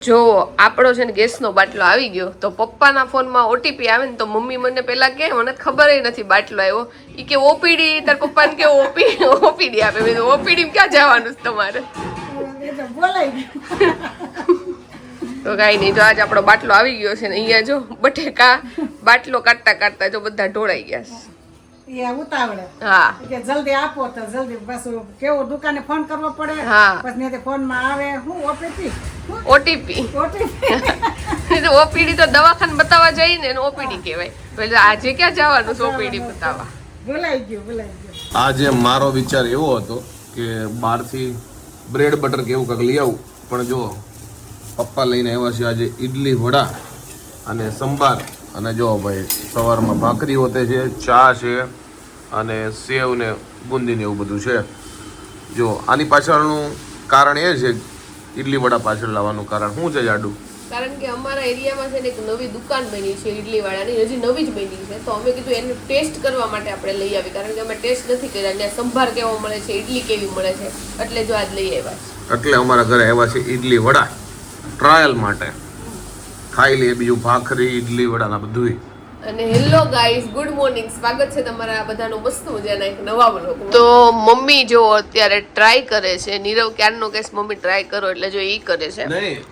જો આપણો છે ને ગેસનો બાટલો આવી ગયો તો પપ્પાના ફોનમાં ઓટીપી આવે ને તો મમ્મી મને પેલા કે મને ખબર નથી બાટલો આવ્યો ઈ કે ઓપીડી તાર પપ્પાને કે ઓપીડી આપે મેં ઓપીડી ક્યાં જવાનું છે તમારે તો કાંઈ નહીં જો આજ આપણો બાટલો આવી ગયો છે ને અહીંયા જો બટેકા બાટલો કાઢતા કાઢતા જો બધા ઢોળાઈ ગયા છે ઉતાવળે હા કે જલ્દી આપો તો જલ્દી બસ કેવો દુકાને ફોન કરવો પડે હા પછી ફોન માં આવે હું ઓટીપી ઓપીડી તો દવાખાને બતાવવા જઈને એને ઓપીડી કહેવાય એટલે આજે ક્યાં જવાનું છે ઓપીડી બતાવવા ભૂલાઈ ગયું આજે મારો વિચાર એવો હતો કે બહારથી બ્રેડ બટર કે એવું કંઈક લઈ આવું પણ જો પપ્પા લઈને આવ્યા છે આજે ઈડલી વડા અને સંભાર અને જો ભાઈ સવારમાં ભાખરી હોતે છે ચા છે અને સેવ ને બુંદી ને એવું બધું છે જો આની પાછળનું કારણ એ છે ઈડલી વડા પાછળ લાવવાનું કારણ શું છે જાડુ કારણ કે અમારા એરિયામાં છે ને એક નવી દુકાન બની છે ઈડલી વાળાની હજી નવી જ બની છે તો અમે કીધું એને ટેસ્ટ કરવા માટે આપણે લઈ આવી કારણ કે અમે ટેસ્ટ નથી કર્યા અને સંભાર કેવો મળે છે ઈડલી કેવી મળે છે એટલે જો આજ લઈ આવ્યા છે એટલે અમારા ઘરે આવ્યા છે ઈડલી વડા ટ્રાયલ માટે ખાઈ લઈએ બીજું ભાખરી ઈડલી વડા ના બધું અને હેલો ગાઈઝ ગુડ મોર્નિંગ સ્વાગત છે તમારા બધાનું મસ્ત મજાના એક નવા બ્લોગ તો મમ્મી જો અત્યારે ટ્રાય કરે છે નીરવ ક્યારનો કેસ મમ્મી ટ્રાય કરો એટલે જો ઈ કરે છે નહીં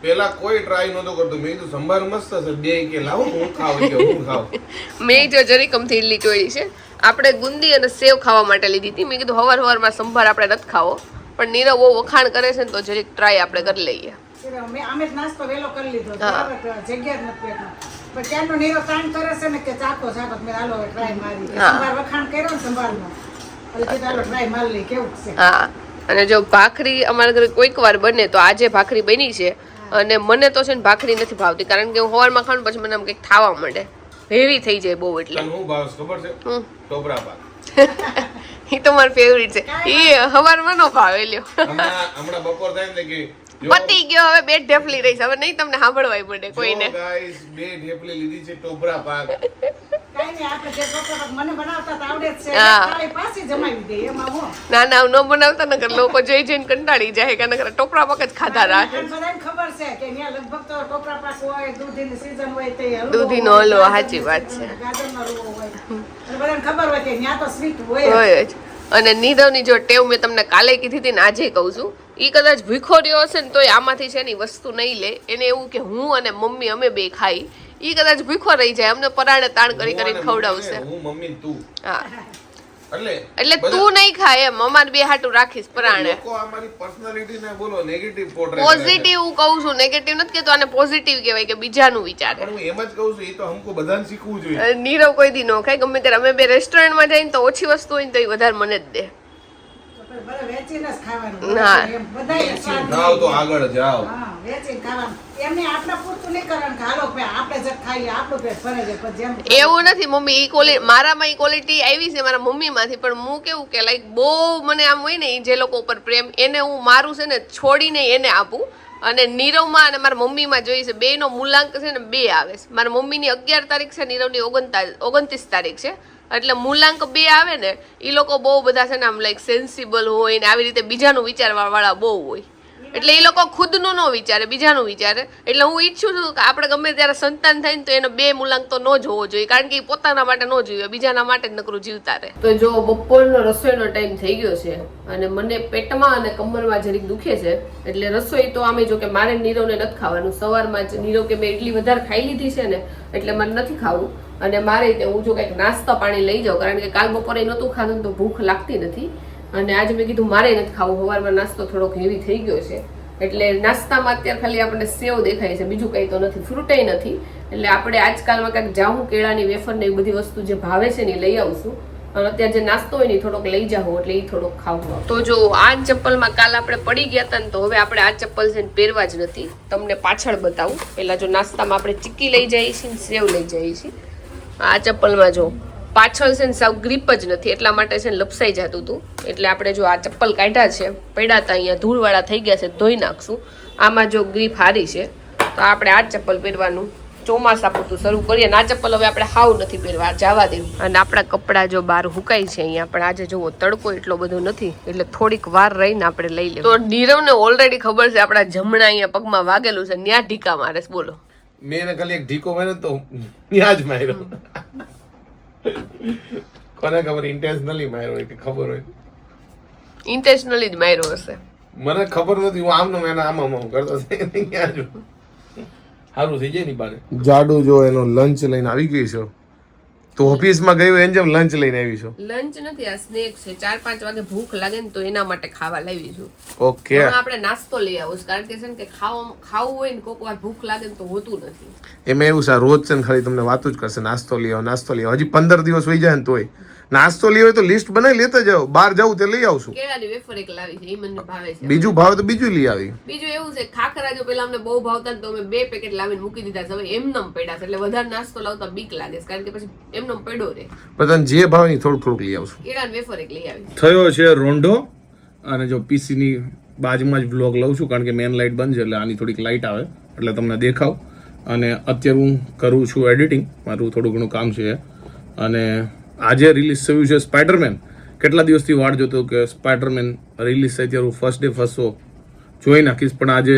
પેલા કોઈ ટ્રાય નતો કરતો મેં કીધું સંભાર મસ્ત છે બે કે લાવો હું ખાવ કે હું ખાવ મેં જો જરી કમથી ઈડલી જોઈ છે આપણે ગુંદી અને સેવ ખાવા માટે લીધી હતી મેં કીધું હવારમાં સંભાર આપણે નથી ખાવો પણ નીરવ બહુ વખાણ કરે છે ને તો જરીક ટ્રાય આપણે કરી લઈએ અમે નાસ્તો વેલો કરી લીધો જગ્યા જ નથી પણ ત્યાંનો નીરો કામ કરે છે ને કે ચાકો મેં હાલો ટ્રાય મારી સંભાર વખાણ કર્યો ને સંભારનો એટલે ચાલો ટ્રાય મારી લઈ કેવું છે હા અને જો ભાખરી અમારા ઘરે કોઈક વાર બને તો આજે ભાખરી બની છે અને મને તો છે ને ભાખરી નથી ભાવતી કારણ કે હું સવારમાં ખાઉં પછી મને આમ કંઈક ખાવા મળે હેવી થઈ જાય બહુ એટલે હું ભાવ ખબર છે ટોપરા પાક એ તો મારો ફેવરિટ છે એ સવારમાં નો ભાવે લ્યો હમણાં બપોર થાય ને કે પતી ગયો હવે બે ઢેફલી રહી છે હવે નહીં તમને સાંભળવાય પડે કોઈને ગાઈસ બે ઢેફલી લીધી છે ટોપરા પાક કાઈ નહીં આપણે જે ટોપરા પાક મને બનાવતા તો આવડે જ છે તાળી પાછી જમાવી દે એમાં હું ના ન બનાવતા નકર લોકો જોઈ જોઈને કંટાળી જાય કે નકર ટોપરા પાક જ ખાધા રાખે બધાને ખબર છે કે ત્યાં લગભગ તો ટોપરા પાક હોય દૂધીની સીઝન હોય તે દૂધીનો હલવો સાચી વાત છે ગાજરનો હલવો હોય બધાને ખબર હોય કે ત્યાં તો સ્વીટ હોય જ અને નીરવની જો ટેવ મેં તમને કાલે કીધી હતી ને આજે કહું છું ઈ કદાચ ભૂખો રહ્યો હશે ને તોય આમાંથી છે ને વસ્તુ નહીં લે એને એવું કે હું અને મમ્મી અમે બે ખાઈ ઈ કદાચ ભૂખો રહી જાય અમને પરાણે તાણ કરી કરીને ખવડાવશે હું મમ્મી તું હા એટલે તું નહીં ખાય એમ અમારે બે હાટું રાખીશ પરાણે લોકો અમારી પર્સનાલિટી ને બોલો નેગેટિવ પોર્ટ્રેટ પોઝિટિવ હું કહું છું નેગેટિવ નથી કહેતો આને પોઝિટિવ કહેવાય કે બીજાનું વિચારે પણ હું એમ જ કહું છું એ તો હમકો બધાને શીખવું જોઈએ નીરવ કોઈ દી નો ખાય ગમે ત્યારે અમે બે રેસ્ટોરન્ટમાં જઈને તો ઓછી વસ્તુ હોય ને તો એ વધારે મને જ દે વેચીને જ ખાવાનું હા ખાવ તો આગળ જાઓ હા વેચીને ખાવાનું એમને આપણા પૂરતું નહીં કરવાનું કે હાલો આપણે જ ખાઈએ આપણું પેટ ભરે છે પણ જેમ એવું નથી મમ્મી ઈ ક્વોલિટી મારામાં ઈ ક્વોલિટી આવી છે મારા મમ્મીમાંથી પણ હું કેવું કે લાઈક બહુ મને આમ હોય ને જે લોકો ઉપર પ્રેમ એને હું મારું છે ને છોડીને એને આપું અને નીરવમાં અને મારા મમ્મીમાં જોઈ છે બેનો મૂલાંક છે ને 2 આવે છે મારા મમ્મીની 11 તારીખ છે નીરવની 29 તારીખ છે એટલે મૂલાંક 2 આવે ને એ લોકો બહુ બધા છે ને આમ લાઈક સેન્સિબલ હોય ને આવી રીતે બીજાનું વિચારવા વાળા બહુ હોય એટલે એ લોકો ખુદનું ન વિચારે બીજાનું વિચારે એટલે હું ઈચ્છું છું કે આપણે ગમે ત્યારે સંતાન થાય ને તો એનો 2 મૂલાંક તો ન જ હોવો જોઈએ કારણ કે એ પોતાના માટે ન જોઈએ બીજાના માટે જ નકરું જીવતા રહે તો જો બપોરનો રસોઈનો ટાઈમ થઈ ગયો છે અને મને પેટમાં અને કમરમાં જરીક દુખે છે એટલે રસોઈ તો આમે જો કે મારે નીરવને નથી ખાવાનું સવારમાં જ નીરવ કે મેં એટલી વધારે ખાઈ લીધી છે ને એટલે મને નથી ખાવું અને મારે હું જો કંઈક નાસ્તા પાણી લઈ જાઉં કારણ કે કાલ બપોરે નહોતું ખાધું તો ભૂખ લાગતી નથી અને આજે મેં કીધું મારે નથી ખાવું સવારમાં નાસ્તો થોડોક હેવી થઈ ગયો છે એટલે નાસ્તામાં અત્યારે ખાલી આપણને સેવ દેખાય છે બીજું કંઈ તો નથી ફ્રૂટેય નથી એટલે આપણે આજકાલમાં કંઈક જાઉં કેળાની વેફર ને એ બધી વસ્તુ જે ભાવે છે ને એ લઈ આવશું અને અત્યારે જે નાસ્તો હોય ને થોડોક લઈ જાવ એટલે એ થોડોક ખાવું તો જો આ ચપ્પલમાં કાલ આપણે પડી ગયા હતા ને તો હવે આપણે આ ચપ્પલ છે ને પહેરવા જ નથી તમને પાછળ બતાવું પહેલા જો નાસ્તામાં આપણે ચીક્કી લઈ જઈએ છીએ ને સેવ લઈ જઈએ છીએ આ ચપ્પલમાં જો પાછળ છે ને સાવ ગ્રીપ જ નથી એટલા માટે છે ને લપસાઈ જતું હતું એટલે આપણે જો આ ચપ્પલ કાઢ્યા છે પડ્યા હતા અહીંયા ધૂળવાળા થઈ ગયા છે ધોઈ નાખશું આમાં જો ગ્રીપ હારી છે તો આપણે આ ચપ્પલ પહેરવાનું ચોમાસા પૂરતું શરૂ કરીએ. આ ચપ્પલ હવે આપણે હાવ નથી પહેરવા, જવા દેવું. અને આપણા કપડાં જો બહાર હુકાય છે અહીંયા, પણ આજે જુઓ તડકો એટલો બધો નથી એટલે થોડીક વાર રહીને આપણે લઈ લઈએ. તો નીરવને ઓલરેડી ખબર છે આપણા જમણા અહીંયા પગમાં વાગેલું છે, ત્યાં ઢીકા મારે છે. બોલો, મેં એને ખાલી એક ઢીકો માર્યો તો ત્યાં જ માર્યો. કોને ખબર ઇન્ટેન્શનલી માર્યો હોય કે ખબર હોય? ઇન્ટેન્શનલી જ માર્યો હશે. મને ખબર નથી, હું આમનો એના આમ કરતો ક્યાં જો સારું થઈ જાય ની બારે. જાડુ જો એનો લંચ લઈને આવી ગઈ છે, તો ઓફિસમાં ગયો એને જેમ લંચ લઈને આવી છો. લંચ નથી, આ સ્નેક છે. 4-5 વાગે ભૂખ લાગે ને તો એના માટે ખાવા લાવી છું. ઓકે, આપણે નાસ્તો લઈ આવું કારણ કે છે ને કે ખાવું હોય ને કોક વાર ભૂખ લાગે ને તો હોતું નથી. એમાં એવું છે રોજ છે ને ખાલી તમને વાતું જ કરશે નાસ્તો લઈ આવો. હજી 15 દિવસ હોઈ જાય ને તોય નાસ્તો લઈ હોય તો લિસ્ટ બનાવી લેતા જાઓ. બહાર જાવ તે લઈ આવશું. કેળાની વેફર એક લાવી છે, એ મને ભાવે છે. બીજું ભાવે તો બીજું લઈ આવી. બીજું એવું છે ખાખરા જો પેલા અમને બહુ ભાવતા ને તો અમે 2 પેકેટ લાવીને મૂકી દીધા છે. હવે એમનેમ પડ્યા છે એટલે વધારે નાસ્તો લાવતા બીક લાગે છે કારણ કે પછી એમનેમ પડ્યો રહે. પણ જે ભાવે ની થોડુંક લઈ આવશું. કેળાની વેફર એક લઈ આવી. થયો છે રોંઢો. અને જો પીસી ની બાજુમાં જ વ્લોગ લઉં છું કારણ કે મેન લાઇટ બંધ છે એટલે આની થોડીક લાઇટ આવે એટલે તમને દેખાવ. અને અત્યારે હું કરું છું એડિટિંગ, મારું થોડું ઘણું કામ છે. અને આજે રિલીઝ થયું છે સ્પાઈડરમેન. કેટલા દિવસથી વાટ જોતો કે સ્પાઈડરમેન રિલીઝ થાય ત્યારે હું ફર્સ્ટ ડે ફર્સ્ટ શો જોઈ નાખીશ, પણ આજે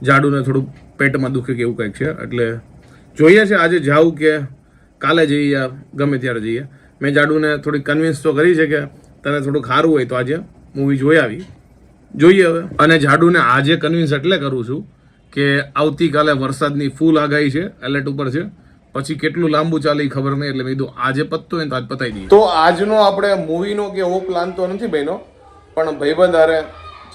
જાડુને થોડું પેટમાં દુખે કે એવું કંઈક છે એટલે જોઈએ છે આજે જાઉં કે કાલે જઈએ યા ગમે ત્યારે જઈએ. મેં જાડુને થોડી કન્વિન્સ તો કરી છે કે તને થોડુંક સારું હોય તો આજે મૂવી જોઈ આવી, જોઈએ હવે. અને જાડુને આજે કન્વિન્સ એટલે કરું છું કે આવતીકાલે વરસાદની ફૂલ આગાહી છે, એલર્ટ ઉપર છે. પછી કેટલું લાંબુ ચાલે એ ખબર નહીં એટલે મેં કીધું આજે પતતો હોય તો આજ પતાવી દઈએ. તો આજનો આપણે મૂવીનો કે એવો પ્લાન તો નથી બન્યો, પણ ભાઈબંધ હારે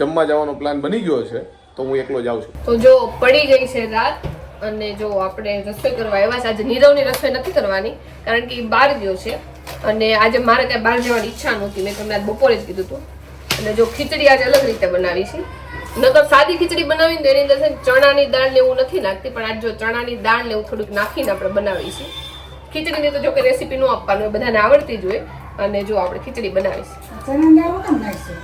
જમવા જવાનો પ્લાન બની ગયો છે તો હું એકલો જાઉં છું. તો જો પડી ગઈ છે રાત અને જો આપણે રસોઈ કરવા આવ્યા છે. આજે નીરવની રસોઈ નથી કરવાની કારણ કે એ બહાર ગયો છે અને આજે મારે ત્યાં બહાર જવાની ઈચ્છા નહોતી. મેં તમને આજ બપોરે જ કીધું હતું. અને જો ખીચડી આજે અલગ રીતે બનાવી છે. નકર સાદી ખીચડી બનાવીને તો એની અંદર છે ચણાની દાળ ને એવું નથી નાખતી, પણ આજ જો ચણાની દાળ ને એવું થોડુંક નાખીને આપણે બનાવીશું. ખીચડીની તો જો કે રેસીપી નો આપવાનું બધાને આવડતી જ હોય. અને જો આપણે ખીચડી બનાવીશું. ચણાની દાળ કેમ નાખશે?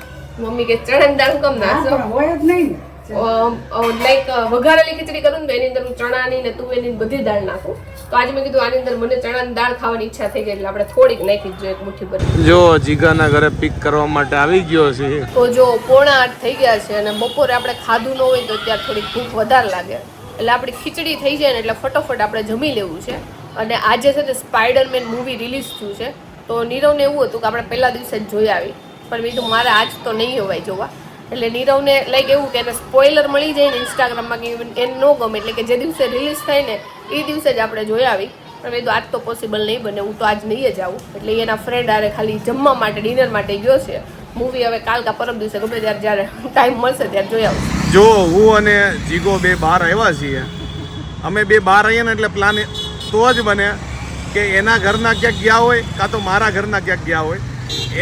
મમ્મી કે ચણાની દાળ કેમ નાખશો? હોય જ નહીં ને. લાઈક વઘારેલી ખીચડી કરું ને તો એની અંદર હું ચણાની ને તુવેરની બધી દાળ નાખું. તો આજે મેં કીધું આની અંદર મને ચણાની દાળ ખાવાની ઈચ્છા થઈ ગઈ એટલે આપણે થોડીક નાખી જ જોઈએ, એક મુઠ્ઠી ભરી. જો જીગાના ઘરે પિક કરવા માટે આવી ગયો છે. તો જો 7:45 થઈ ગયા છે અને બપોરે આપણે ખાધું ન હોય તો અત્યારે થોડીક ભૂખ વધારે લાગે એટલે આપણી ખીચડી થઈ જાય ને એટલે ફટોફટ આપણે જમી લેવું છે. અને આજે છે ને સ્પાઈડરમેન મૂવી રિલીઝ થયું છે તો નીરવને એવું હતું કે આપણે પહેલા દિવસે જ જોઈ આવી, પણ મેં કીધું મારે આજ તો નહીં હોવાય જોવા. એટલે નીરવને લાઈક એવું કે એને સ્પોઇલર મળી જાય ને ઇન્સ્ટાગ્રામમાં કે એને ન ગમે એટલે કે જે દિવસે રિલીઝ થાય ને એ દિવસે જ આપણે જોઈ આવી. પણ મેં તો આજ તો પોસિબલ નહીં બને, હું તો આજ નહીં જ આવું. એટલે એના ફ્રેન્ડ આરે ખાલી જમવા માટે ડિનર માટે ગયો છે. મૂવી હવે કાલ કા પરમ દિવસે ગમે ત્યારે જ્યારે ટાઈમ મળશે ત્યારે જોઈ આવું. જો હું અને જીગો બે બહાર આવ્યા છીએ. અમે બે બહાર આવીએ ને એટલે પ્લાન તો જ બને કે એના ઘરના ક્યાંક ગયા હોય કાં તો મારા ઘરના ક્યાંક ગયા હોય.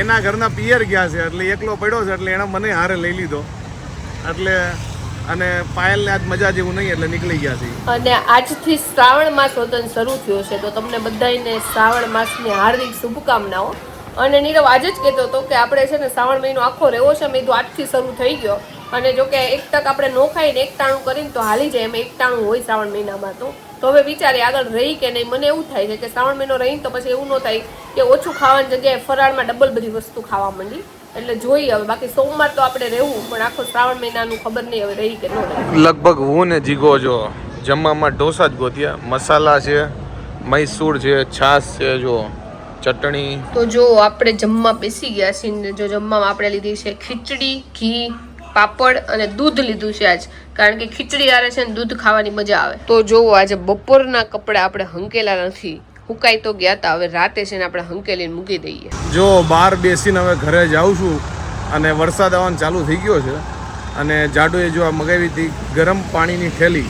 એના ઘરના પિયર ગયા છે એટલે એકલો પડ્યો છે એટલે એણે મને હારે લઈ લીધો એટલે અને પાયલને આજ મજા જેવું નહીં એટલે નીકળી ગયા છે. અને આજથી શ્રાવણ માસ વતન શરૂ થયો છે તો તમને બધાને શ્રાવણ માસની હાર્દિક શુભકામનાઓ. અને નીરવ આજે જ કહેતો હતો કે આપણે છે ને શ્રાવણ મહિનો આખો રહેવો છે. મેં તો આજથી શરૂ થઈ ગયો અને જો કે એક તક આપણે નો ખાઈને એક ટાણું કરીને તો હાલી જાય, એમ એક ટાણું હોય શ્રાવણ મહિનામાં. તો હવે વિચારે આગળ રહી કે નહીં. મને એવું થાય છે કે શ્રાવણ મહિનો રહીને તો પછી એવું ન થાય કે ઓછું ખાવાની જગ્યાએ ફરાળમાં ડબલ બધી વસ્તુ ખાવા માંડી. એટલે જોઈએ હવે, બાકી સોમવાર તો આપણે રહેવું પણ આખો શ્રાવણ મહિનાનું ખબર નહીં હવે રહી કે ન રહી. લગભગ હું ને જીગો જો જમવામાં ઢોસા જ ગોત્યા. મસાલા છે, મૈસૂર છે, છાશ છે, જો ચટણી. તો જો આપણે જમવા બેસી ગયા છીએ. જો જમવામાં આપણે લીધી છે ખીચડી, ઘી, પાપડ અને દૂધ લીધું છે આજ, કારણ કે ખીચડી આરે છે ને દૂધ ખાવાની મજા આવે. તો જો આજે બપોરના કપડા આપણે હંકેલા નથી, હુકાઈ તો ગયા હતા. હવે રાતે છે ને આપણે હંકેલીને મૂકી દઈએ. જો બહાર બેસીને હવે ઘરે જાઉં છું અને વરસાદ આવવાનું ચાલુ થઈ ગયો છે. અને જાડુએ જો આ મગાવી હતી ગરમ પાણીની થેલી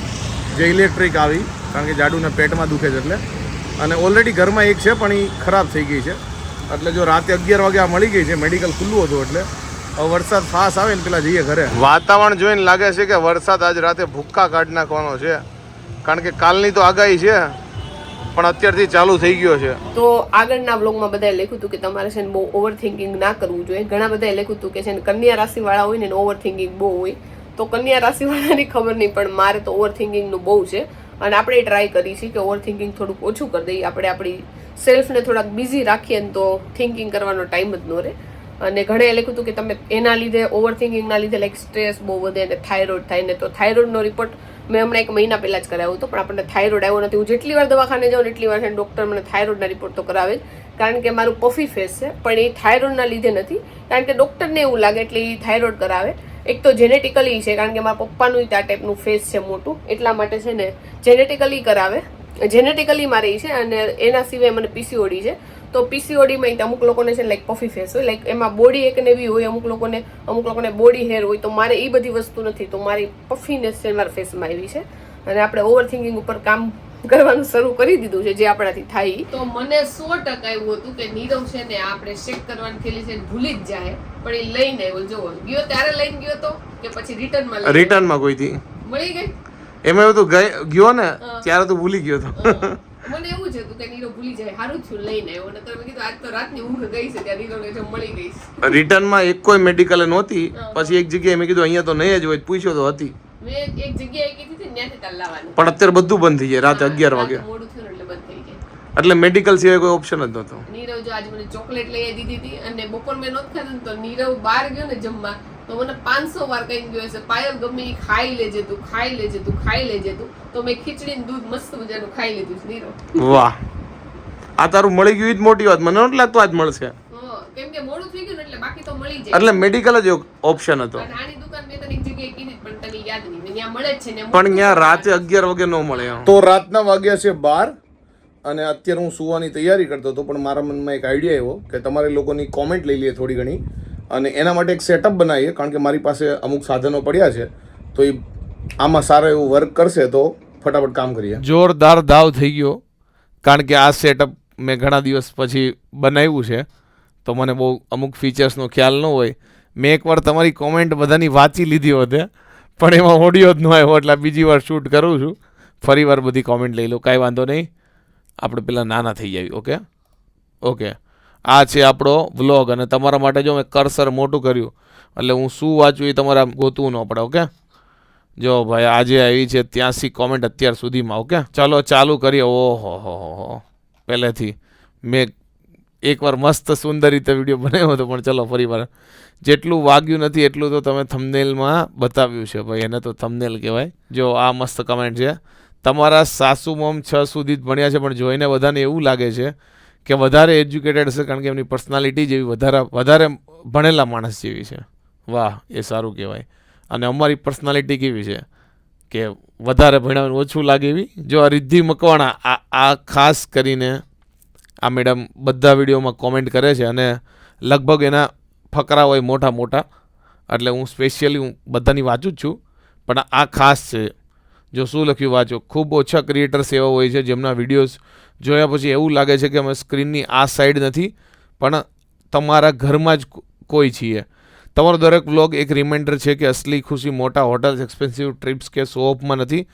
જે ઇલેક્ટ્રિક આવી, કારણ કે જાડુને પેટમાં દુખે છે એટલે. અને ઓલરેડી ઘરમાં એક છે પણ એ ખરાબ થઈ ગઈ છે એટલે જો રાતે 11 વાગે આ મળી ગઈ છે. મેડિકલ ખુલ્લું હતું એટલે હવે વરસાદ ફાસ આવે ને પેલા જઈએ ઘરે. વાતાવરણ જોઈને લાગે છે કે વરસાદ આજ રાતે ભૂક્કા કાઢી નાખવાનો છે, કારણ કે કાલની તો આગાહી છે પણ અત્યારથી ચાલુ થઈ ગયો છે. તો આગળના વ્લોગમાં બધાએ લખ્યું હતું કે તમારે છે ને બહુ ઓવર થિંકિંગ ના કરવું જોઈએ. ઘણા બધાએ લખ્યું હતું કે છે ને કન્યા રાશિ વાળા હોય ને ઓવર થિંકિંગ બહુ હોય. તો કન્યા રાશિ વાળાની ખબર નહીં પણ મારે તો ઓવર થિંકિંગનું બહુ છે. અને આપણે ટ્રાય કરી છે કે ઓવર થિંકિંગ થોડુંક ઓછું કરી દઈએ, આપણે આપણી સેલ્ફને થોડાક બિઝી રાખીએ ને તો થિંકિંગ કરવાનો ટાઈમ જ ન રહે. અને ઘણે લખ્યું હતું કે તમે એના લીધે ઓવર થિંકિંગના લીધે લાઈક સ્ટ્રેસ બહુ વધે અને થાઇરોઇડ થાય ને, તો થાઇરોઇડનો રિપોર્ટ મેં હમણાં 1 મહિના પહેલાં જ કરાવ્યો હતો, પણ આપણને થાઇરોઇડ આવ્યો નથી. હું જેટલી વાર દવાખાને જાઉં એટલી વાર ડૉક્ટર મને થાઇરોઇડના રિપોર્ટ તો કરાવે જ, કારણ કે મારું પફી ફેસ છે, પણ એ થાઇરોઇડના લીધે નથી, કારણ કે ડૉક્ટરને એવું લાગે એટલે એ થાઇરોઇડ કરાવે. એક તો જેનેટિકલી છે, કારણ કે મારા પપ્પાનું આ ટાઈપનું ફેસ છે મોટું, એટલા માટે છે ને જેનેટિકલી કરાવે, જેનેટિકલી મારે છે. અને એના સિવાય મને પીસીઓડી છે, તો પીસીઓડીમાં અમુક લોકોને છે લાઈક પફી ફેસ હોય, લાઈક એમાં બોડી એક ને એવી હોય, અમુક લોકોને બોડી હેર હોય, તો મારે એ બધી વસ્તુ નથી, તો મારી પફીનેસ છે મારા ફેસમાં આવી છે. અને આપણે ઓવર થિંકિંગ ઉપર કામ કરવાનું શરૂ કરી દીધું છે, જે આપણાથી થાય. તો મને 100% એવું હતું કે નીરવ છે ને આપણે શેક કરવાની થેલી છે ભૂલી જ જાય, પણ એ લઈને આવ્યો. જો ગયો ત્યારે લઈને ગયો તો કે પછી રિટર્નમાં કોઈથી મળી ગઈ, એમાં એવું તો ગયો ને ત્યારે તો ભૂલી ગયો તો. મને એવું જ હતું કે નીરવ ભૂલી જાય, સારું થયું લઈને આવ્યો, નકર મેં કીધું આજ તો રાતની ઊંઘ ગઈ છે ત્યાં નીરવને જો મળી ગઈ. રિટર્નમાં એક કોઈ મેડિકલ નહોતી, પછી એક જગ્યાએ મેં કીધું અહીંયા તો નહીં જ હોય, પૂછ્યો તો હતી. મેં એક જગ્યાએ કીધી હતી ત્યાંથી તાર લાવવાનું, પણ અત્યારે બધું બંધ થઈ જાય રાતે 11 વાગે, મોડું થયું એટલે બંધ થઈ જાય. એટલે મેડિકલ સિવાય કોઈ ઓપ્શન જ નહોતો. નીરવ જો આજે મને ચોકલેટ લઈ દીધી હતી, અને બપોર મેં નહોતું ખાધું તો નીરવ બહાર ગયો ને જમવા, તો મને 500 વાર કહી ગયો છે પાયલ ગમે એ ખાઈ લેજે તું, ખાઈ લેજે તું, ખાઈ લેજે તું. તો મેં ખીચડી ને દૂધ મસ્ત મજાનું ખાઈ લીધું છે નીરવ. વાહ, આ તારું મળી ગયું જ મોટી વાત. મને નહોતું લાગતું આજ મળશે, કેમ કે મોડું થઈ ગયું એટલે બાકી તો મળી જાય. એટલે મેડિકલ જ ઓપ્શન હતો. અને આની દુકાન મેં તને એક જગ્યાએ કીધી પણ તને યાદ નહીં, ત્યાં મળે જ છે ને, પણ ત્યાં રાતે 11 વાગે ન મળે. તો રાતના વાગ્યા છે 12 અને અત્યારે હું સુવાની તૈયારી કરતો હતો, પણ મારા મનમાં એક આઈડિયા આવ્યો કે તમારે લોકોની કોમેન્ટ લઈ લઈએ થોડી ઘણી, અને એના માટે એક સેટઅપ બનાવીએ, કારણ કે મારી પાસે અમુક સાધનો પડ્યા છે, તો એ આમાં સારું એવું વર્ક કરશે, તો ફટાફટ કામ કરીએ. જોરદાર દાવ થઈ ગયો, કારણ કે આ સેટઅપ મેં ઘણા દિવસ પછી બનાવ્યું છે, તો મને બહુ અમુક ફીચર્સનો ખ્યાલ ન હોય. મેં એકવાર તમારી કોમેન્ટ બધાની વાંચી લીધી હોતે, પણ એમાં ઓડિયો જ ન આવ્યો, એટલે બીજી વાર શૂટ કરું છું. ફરી વાર બધી કોમેન્ટ લઈ લો, કાંઈ વાંધો નહીં, આપણે પેલા નાના થઈ જાય. ઓકે ઓકે, આ છે આપણો વ્લોગ, અને તમારા માટે જો મેં કર્સર મોટું કર્યું, એટલે હું શું વાંચું એ તમારે ગોતવું ન પડે. ઓકે, જો ભાઈ આજે આવી છે 83 કોમેન્ટ અત્યાર સુધીમાં. ઓકે, ચાલો ચાલુ કરીએ. ઓહો હો, પહેલેથી મેં એકવાર મસ્ત સુંદર રીતે વિડીયો બનાવ્યો હતો, પણ ચલો ફરી વાર, જેટલું વાગ્યું નથી એટલું તો તમે થંબનેલમાં બતાવ્યું છે ભાઈ, એને તો થંબનેલ કહેવાય. જો આ મસ્ત કમેન્ટ છે, તમારા સાસુ મોમ 6 સુધી જ ભણ્યા છે, પણ જોઈને બધાને એવું લાગે છે કે વધારે એજ્યુકેટેડ છે, કારણ કે એમની પર્સનાલિટી જેવી વધારે ભણેલા માણસ જેવી છે. વાહ, એ સારું કહેવાય. અને અમારી પર્સનાલિટી કેવી છે કે વધારે ભણવાનું ઓછું લાગે એવી. જો આ રિદ્ધિ મકવાણા, આ ખાસ કરીને આ મેડમ બધા વિડીયોમાં કોમેન્ટ કરે છે, અને લગભગ એના ફકરા હોય મોટા મોટા, એટલે હું સ્પેશિયલી હું બધાની વાંચું જ છું, પણ આ ખાસ છે. જો શું લખ્યું વાંચો. ખૂબ ઓછા ક્રિએટર્સ એવા હોય છે જેમના વિડીયોઝ જોયા પછી એવું લાગે છે કે અમે સ્ક્રીનની આ સાઈડ નથી, પણ તમારા ઘરમાં જ કોઈ છીએ. તમારો દરેક વ્લોગ એક રિમાઇન્ડર છે કે અસલી ખુશી મોટા હોટલ્સ, એક્સપેન્સિવ ટ્રીપ્સ કે શો ઓફમાં નથી,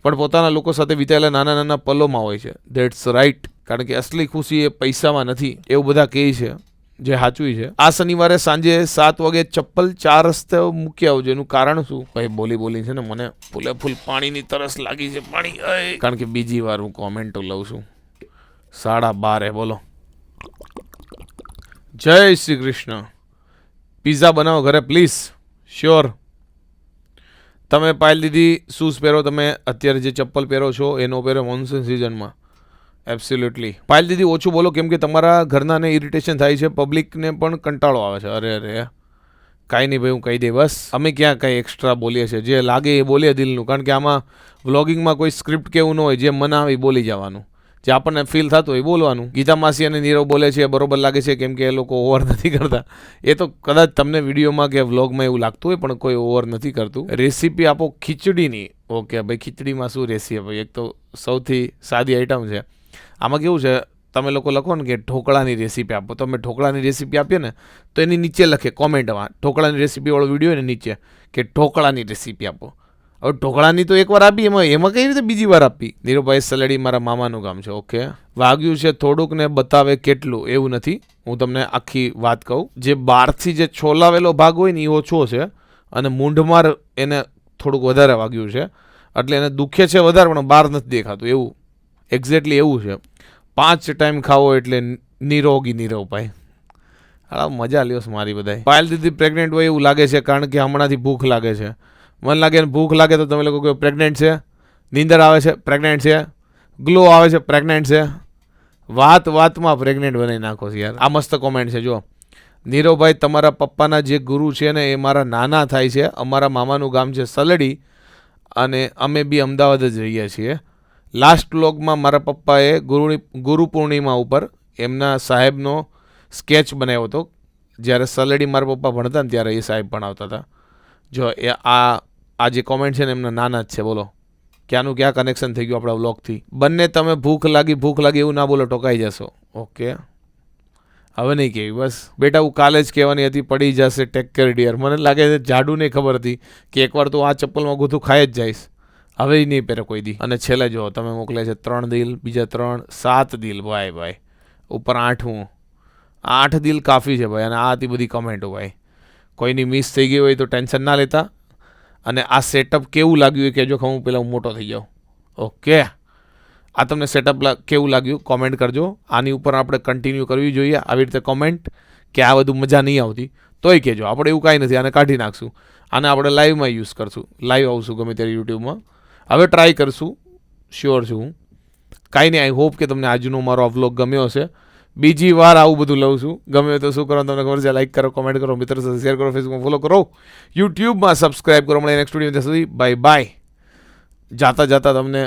પણ પોતાના લોકો સાથે વિતાયેલા નાના નાના પલોમાં હોય છે. ધેટ્સ રાઇટ, કારણ કે અસલી ખુશી એ પૈસામાં નથી, એવું બધા કહે છે, જે સાચું છે. આ શનિવારે સાંજે 7 વાગે ચપ્પલ 4 રસ્તે મૂકી આવજો. એનું કારણ શું? ભાઈ બોલી છે ને મને ફૂલે ફૂલ પાણીની તરસ લાગી છે, પાણી, કારણ કે બીજી વાર હું કોમેન્ટો લઉં છું. 12:30 બોલો. જય શ્રી કૃષ્ણ. પિઝા બનાવો ઘરે પ્લીઝ. શ્યોર. તમે પાયલ દીદી શૂઝ પહેરો, તમે અત્યારે જે ચપ્પલ પહેરો છો એનો પહેરો મોન્સૂન સિઝનમાં. એબ્સોલ્યુટલી. પાયલ દીદી ઓછું બોલો, કેમ કે તમારા ઘરનાને ઇરિટેશન થાય છે, પબ્લિકને પણ કંટાળો આવે છે. અરે કાંઈ નહીં ભાઈ, હું કહી દે બસ. અમે ક્યાં કાંઈ એક્સ્ટ્રા બોલીએ છીએ, જે લાગે એ બોલીએ દિલનું, કારણ કે આમાં વ્લોગિંગમાં કોઈ સ્ક્રિપ્ટ કેવું ન હોય, જે મન આવે એ બોલી જવાનું, જે આપણને ફીલ થતું હોય બોલવાનું. ગીતા માસી અને નીરવ બોલે છે બરોબર લાગે છે, કેમ કે એ લોકો ઓવર નથી કરતા. એ તો કદાચ તમને વિડીયોમાં કે વ્લોગમાં એવું લાગતું હોય, પણ કોઈ ઓવર નથી કરતું. રેસીપી આપો ખીચડીની. ઓકે ભાઈ, ખીચડીમાં શું રેસીપી? ભાઈ એક તો સૌથી સાદી આઈટમ છે. આમાં કેવું છે, તમે લોકો લખો ને કે ઢોકળાની રેસીપી આપો, તો અમે ઢોકળાની રેસીપી આપીએ ને તો એની નીચે લખે કોમેન્ટમાં, ઢોકળાની રેસીપીવાળો વિડીયો ને નીચે કે ઢોકળાની રેસીપી આપો. હવે ઢોકળાની તો એકવાર આપી, એમાં કઈ રીતે બીજી વાર આપી? નીરુભાઈ સલેડી મારા મામાનું ગામ છે. ઓકે, વાગ્યું છે થોડુંક ને બતાવે કેટલું, એવું નથી. હું તમને આખી વાત કહું. જે બહારથી જે છોલાવેલો ભાગ હોય ને એ ઓછો છે, અને મૂંઢમાર એને થોડુંક વધારે વાગ્યું છે. એટલે એને દુખે છે વધારે પણ બહાર નથી દેખાતું, એવું એક્ઝેક્ટલી એવું છે. 5 ટાઈમ ખાવો એટલે નિરોગી નીરવભાઈ. હા મજા લ્યો મારી બધાય. પાયલ દીદી પ્રેગ્નેન્ટ હોય એવું લાગે છે, કારણ કે હમણાંથી ભૂખ લાગે છે. મને લાગે ભૂખ લાગે તો તમે લોકો કહો પ્રેગ્નેન્ટ છે, નીંદર આવે છે પ્રેગ્નેન્ટ છે, ગ્લો આવે છે પ્રેગ્નેન્ટ છે, વાત વાતમાં પ્રેગ્નેન્ટ બનાવી નાખો છો યાર. આ મસ્ત કોમેન્ટ છે જો, નીરવભાઈ તમારા પપ્પાના જે ગુરુ છે ને એ મારા નાના થાય છે. અમારા મામાનું ગામ છે સલડી અને અમે બી અમદાવાદ જ રહીએ છીએ. લાસ્ટ વ્લોગમાં મારા પપ્પાએ ગુરુ પૂર્ણિમા ઉપર એમના સાહેબનો સ્કેચ બનાવ્યો હતો. જ્યારે સલડી મારા પપ્પા ભણતા ને ત્યારે એ સાહેબ ભણાવતા હતા. જો એ આ જે કોમેન્ટ છે ને એમના નાના જ છે. બોલો ક્યાંનું ક્યાં કનેક્શન થઈ ગયું આપણા વ્લોગથી. બંને તમે ભૂખ લાગી એવું ના બોલો, ટોકાઈ જશો. ઓકે હવે નહીં કહેવી બસ બેટા, હું કાલે જ કહેવાની હતી, પડી જશે, ટેક કેર ડિયર. મને લાગે છે જાડુ નહીં ખબર હતી કે એકવાર તો આ ચપ્પલમાં ગોથું ખાઈ જ જઈશ. હવે નહીં પહેરે કોઈ દી. અને છેલ્લે જો તમે મોકલે છે 3 દિલ, બીજા 3, 7 દિલ, ભાઈ ઉપર 8મું. 8 દિલ કાફી છે ભાઈ. અને આ હતી બધી કમેન્ટો ભાઈ. કોઈની મિસ થઈ ગઈ હોય તો ટેન્શન ના લેતા. અને આ સેટઅપ કેવું લાગ્યું એ કહેજો, હું પહેલાં હું મોટો થઈ જાઉં. ઓકે, આ તમને સેટઅપ કેવું લાગ્યું કોમેન્ટ કરજો. આની ઉપર આપણે કન્ટિન્યુ કરવી જોઈએ આવી રીતે કોમેન્ટ, કે આ બધું મજા નહીં આવતી તોય કહેજો. આપણે એવું કાંઈ નથી, આને કાઢી નાખશું. આને આપણે લાઈવમાં યુઝ કરશું, લાઈવ આવશું ગમે ત્યારે યુટ્યુબમાં. હવે ટ્રાય કરશું, શ્યોર છું હું. કાંઈ નહીં, આઈ હોપ કે તમને આજનો મારો આ વ્લોગ ગમ્યો હશે. બીજી વાર આવું બધું લઉં છું. ગમે તો શું કરો તમને ખબર છે, લાઈક કરો, કોમેન્ટ કરો, મિત્ર સાથે શેર કરો, ફેસબુકમાં ફોલો કરો, યુટ્યુબમાં સબસ્ક્રાઈબ કરો. મળે નેક્સ્ટ વિડીયો સુધી. Bye bye. જાતા તમને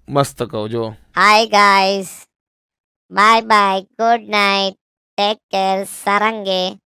મસ્ત કહો જો. Hi guys. Bye bye. Good night. Take care. Sarange.